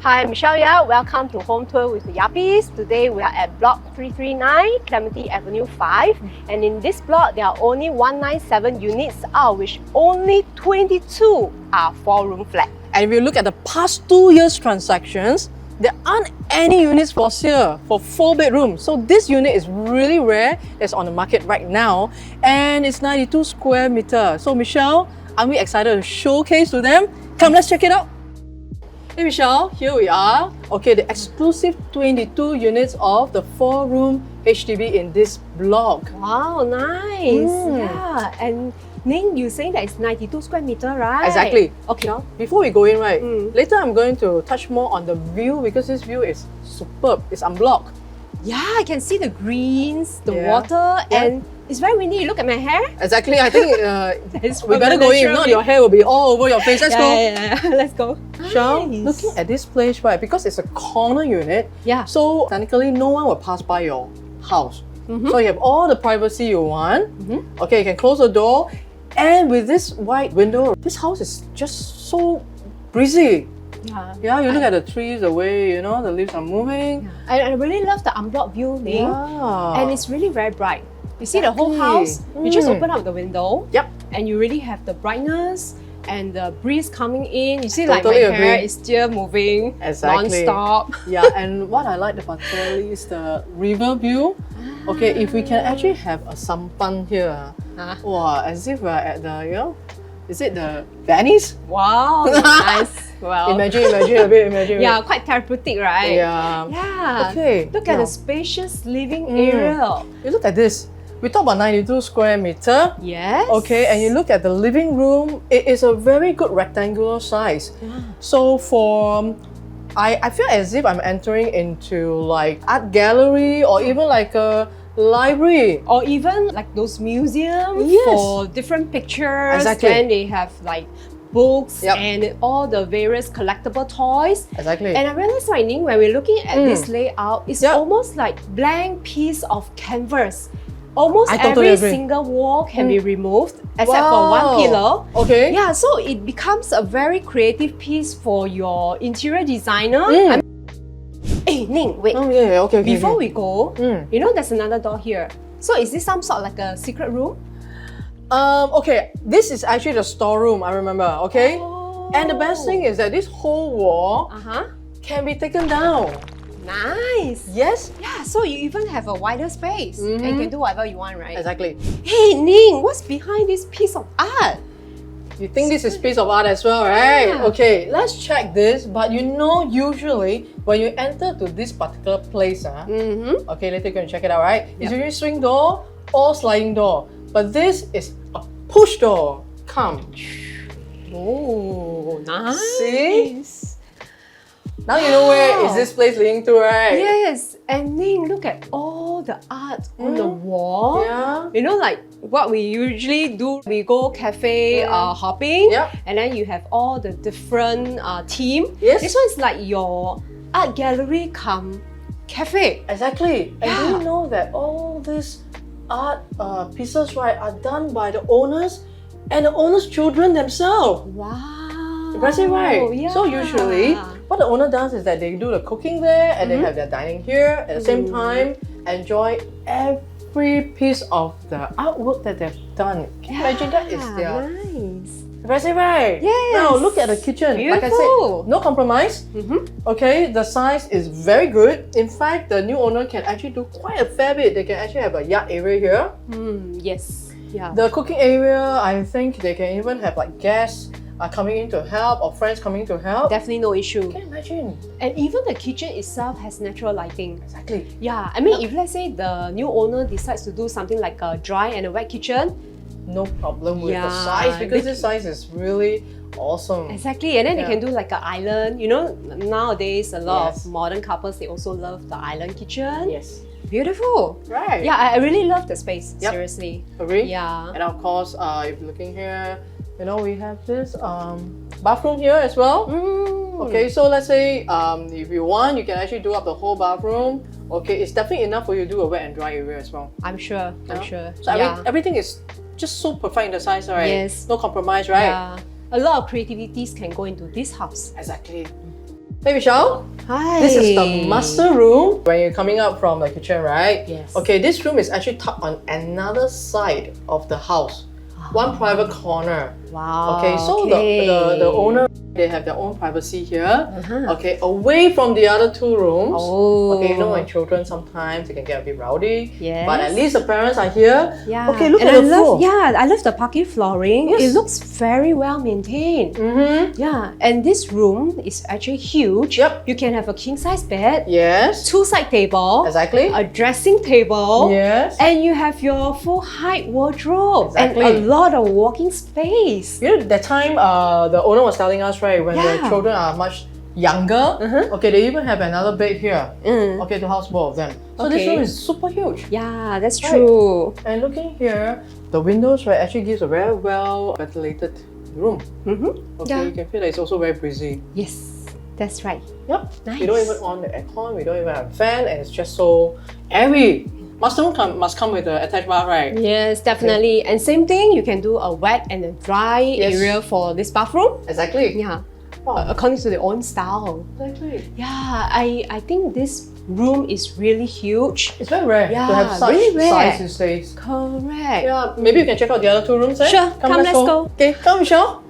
Hi, I'm Michelle Ya. Welcome to Home Tour with the Yappies. Today we are at Block 339, Clementi Avenue 5. And in this block, there are only 197 units, out of which only 22 are 4-room flats. And if you look at the past 2 years' transactions, there aren't any units for sale for 4 bedrooms. So this unit is really rare. It's on the market right now. And it's 92 square meter. So Michelle, aren't we excited to showcase to them? Come, let's check it out. Hey Michelle, here we are. Okay, the exclusive 22 units of the 4-room HDB in this block. Wow, nice. Yeah, and Ning, you're saying that it's 92 square meter, right? Exactly. Okay. Before we go in, right, later I'm going to touch more on the view because this view is superb. It's unblocked. Yeah, I can see the greens, the water, and it's very windy. Look at my hair. Exactly. I think we better go in. If not, your hair will be all over your face. Let's go. Yeah. Let's go. Michelle, looking at this place, right, because it's a corner unit, so technically no one will pass by your house. So you have all the privacy you want. Okay, you can close the door. And with this wide window, this house is just so breezy. Yeah, you look at the trees, the way, you know, the leaves are moving. I really love the unblocked view, Ning. And it's really very bright. You see the whole house, you just open up the window. And you really have the brightness and the breeze coming in. You see, like my hair is still moving non-stop. Yeah, and what I like particularly is the river view. Okay, if we can actually have a sampan here, wow, as if we're at the, you know, is it the Venice? Wow, nice. Well, imagine a bit. Yeah, quite therapeutic, right? Yeah. Okay. Look at the spacious living area. You look at this. We talk about 92 square meter. Yes. Okay, and you look at the living room, it is a very good rectangular size. So for, I feel as if I'm entering into like art gallery or even like a library. Or even like those museums for different pictures. Exactly. Then they have like books and all the various collectible toys. Exactly. And I realized, Ning, when we're looking at this layout, it's almost like blank piece of canvas. Almost every single wall can be removed except for one pillar. Okay. Yeah, so it becomes a very creative piece for your interior designer. Hey, Ning, wait. Okay. Before we go, you know there's another door here. So is this some sort like a secret room? Okay, this is actually the storeroom, I remember, okay? And the best thing is that this whole wall can be taken down. Nice. Yes? Yeah, so you even have a wider space and you can do whatever you want, right? Exactly. Hey, Ning, what's behind this piece of art? You think this is a piece of art as well, right? Okay, let's check this. But you know, usually when you enter to this particular place, okay, later you can check it out, right? It's usually swing door or sliding door. But this is a push door. Come. Oh, nice. See? Now you know where is this place leading to, right? Yes, and Ning, look at all the art on the wall. Yeah. You know, like what we usually do, we go cafe hopping, and then you have all the different theme. Yes. This one's like your art gallery come cafe. Exactly. And do you know that all these art pieces, right, are done by the owners and the owners' children themselves? Wow. Impressive, right? Yeah. So usually, what the owner does is that they do the cooking there and they have their dining here at the same time, enjoy every piece of the artwork that they've done. Can you imagine that is their... Nice. Impressive, right? Yes. Now look at the kitchen. Beautiful. Like I said, no compromise. Okay, the size is very good. In fact, the new owner can actually do quite a fair bit. They can actually have a yard area here. Yes. Yeah. The cooking area, I think they can even have like guests coming in to help or friends coming to help. Definitely no issue. Can you imagine? And even the kitchen itself has natural lighting. Exactly. Yeah, I mean, if let's say the new owner decides to do something like a dry and a wet kitchen, no problem with the size because this size is really awesome. Exactly, and then they can do like an island. You know, nowadays a lot of modern couples, they also love the island kitchen. Yes. Beautiful. Right. Yeah, I really love the space. Seriously. Agree? Yeah. And of course, if you're looking here, you know, we have this bathroom here as well. Okay, so let's say if you want, you can actually do up the whole bathroom. Okay, it's definitely enough for you to do a wet and dry area as well. I'm sure. I'm sure. So everything is just so perfect in the size, right? Yes. No compromise, right? Yeah. A lot of creativities can go into this house. Exactly. Hey Michelle. Hi. This is the master room. When you're coming up from the kitchen, right? Yes. Okay, this room is actually tucked on another side of the house. One private corner. Wow. Okay, so the owner, they have their own privacy here. Okay, away from the other two rooms. Oh. Okay, you know when children sometimes they can get a bit rowdy. Yes. But at least the parents are here. Yeah. Okay, look and at the floor. I love the parquet flooring. Yes. It looks very well maintained. Yeah, and this room is actually huge. Yep. You can have a king size bed. Yes. Two side table. Exactly. A dressing table. Yes. And you have your full height wardrobe. Exactly. And a lot of walking space. You know, that time the owner was telling us, right, when the children are much younger, okay, they even have another bed here, okay, to house both of them. So this room is super huge. Yeah, that's true. And looking here, the windows, right, actually gives a very well ventilated room. Okay, you can feel that it's also very breezy. Yes, that's right. Yep. Nice. We don't even on the aircon, we don't even have a fan, and it's just so airy. Master room must come with an attached bath, right? Yes, definitely. And same thing, you can do a wet and a dry area for this bathroom. Exactly. Yeah. Wow. According to their own style. Exactly. Yeah, I think this room is really huge. It's very rare to have such really rare. size these days. Correct. Yeah, maybe you can check out the other two rooms, eh? Sure, come, let's go. Okay, come Michelle.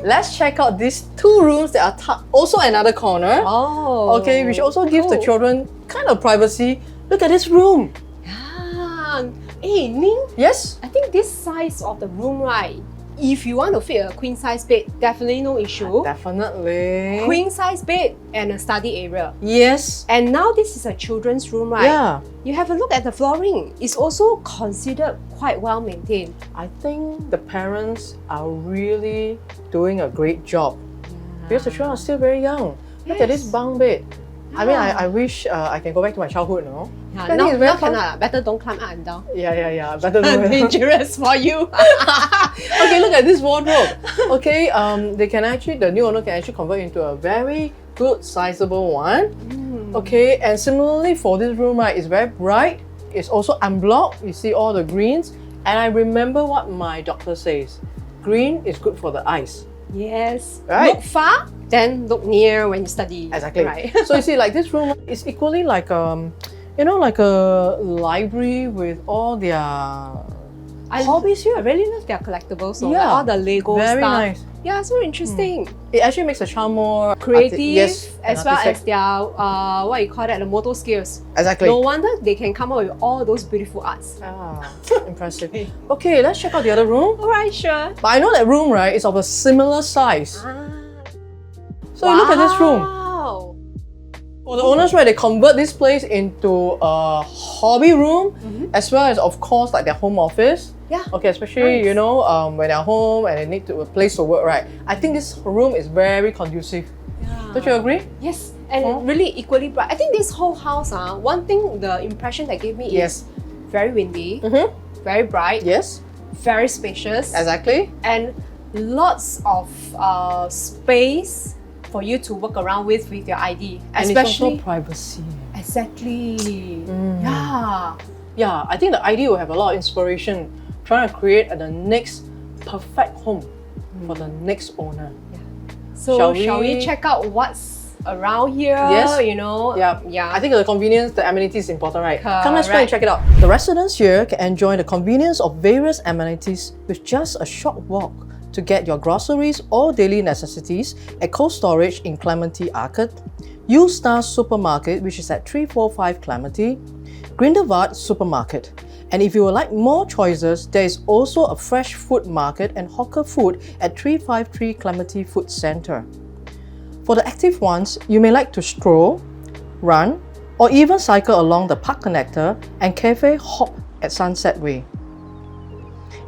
Let's check out these two rooms that are tucked also another corner. Oh. Okay, which also gives the children kind of privacy. Look at this room. Yeah. Hey, Ning, Yes? I think this size of the room, right? If you want to fit a queen size bed, definitely no issue. Definitely. Queen size bed and a study area. Yes. And now this is a children's room, right? Yeah. You have a look at the flooring. It's also considered quite well maintained. I think the parents are really doing a great job. Because the children are still very young. Look at this bunk bed. I mean, I wish I can go back to my childhood, no? Yeah, I think it's very now fun. cannot. Better don't climb up and down. Yeah. Better do it. Dangerous for you. Okay, look at this wardrobe. Okay, the new owner can actually convert into a very good sizable one. Okay, and similarly for this room, right, it's very bright. It's also unblocked. You see all the greens. And I remember what my doctor says. Green is good for the eyes. Yes. Right. Look far, then look near when you study. Exactly. Right. So you see, like this room is equally like like a library with all their hobbies here. I really love their collectables. So Yeah. like all the Lego Very stuff. nice. Yeah, it's very interesting. It actually makes the child more Creative, and as well as artistic. their what you call that, the motor skills. Exactly. No wonder they can come up with all those beautiful arts. Impressive. Okay, let's check out the other room. Alright, sure. But I know that room, right, is of a similar size. So you look at this room. Wow. For the owners, right, they convert this place into a hobby room, as well as, of course, like their home office. Yeah. Okay, especially, Nice. you know, when they're home and they need a place to work, right? I think this room is very conducive. Yeah. Don't you agree? Yes, and really equally bright. I think this whole house, one thing, the impression that gave me is very windy, very bright, Yes, very spacious, exactly. and lots of space for you to walk around with your ID. And it's also privacy. Exactly. Yeah. Yeah, I think the ID will have a lot of inspiration trying to create the next perfect home for the next owner. So shall we check out what's around here? Yes. You know. Yeah. I think the convenience, the amenities is important, right? Come, let's try and Correct. check it out. The residents here can enjoy the convenience of various amenities with just a short walk to get your groceries or daily necessities at Cold Storage in Clementi Arcade, U-Star Supermarket, which is at 345 Clementi, Greenery Supermarket. And if you would like more choices, there is also a fresh food market and hawker food at 353 Clementi Food Centre. For the active ones, you may like to stroll, run, or even cycle along the Park Connector and Cafe Hop at Sunset Way.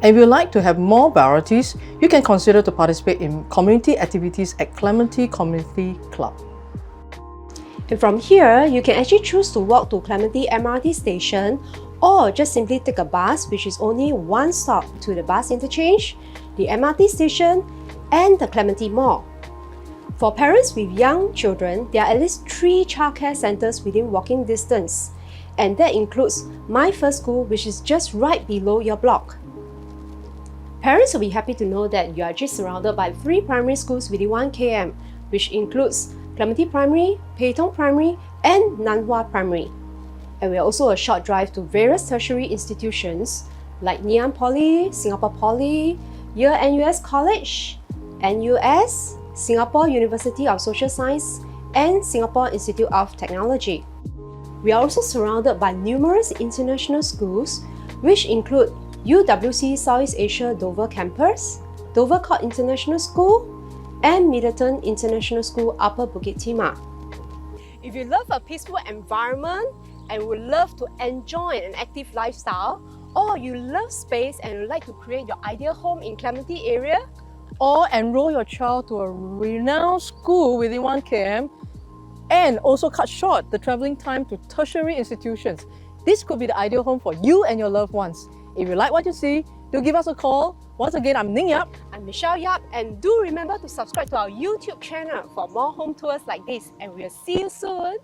And if you like to have more varieties, you can consider to participate in community activities at Clementi Community Club. And from here, you can actually choose to walk to Clementi MRT station or just simply take a bus, which is only one stop to the bus interchange, the MRT station, and the Clementi Mall. For parents with young children, there are at least 3 childcare centres within walking distance, and that includes My First School, which is just right below your block. Parents will be happy to know that you are just surrounded by 3 primary schools within 1 km, which includes Clementi Primary, Pei-Tong Primary, and Nan Hua Primary. And we are also a short drive to various tertiary institutions like Ngee Ann Poly, Singapore Poly, NUS College, NUS, Singapore University of Social Science, and Singapore Institute of Technology. We are also surrounded by numerous international schools, which include UWC Southeast Asia Dover Campus, Dover Court International School, and Middleton International School, Upper Bukit Timah. If you love a peaceful environment and would love to enjoy an active lifestyle, or you love space and would like to create your ideal home in Clementi area, or enroll your child to a renowned school within 1 km, and also cut short the travelling time to tertiary institutions, this could be the ideal home for you and your loved ones. If you like what you see, do give us a call. Once again, I'm Ning Yap. I'm Michelle Yap, and do remember to subscribe to our YouTube channel for more home tours like this, and we'll see you soon.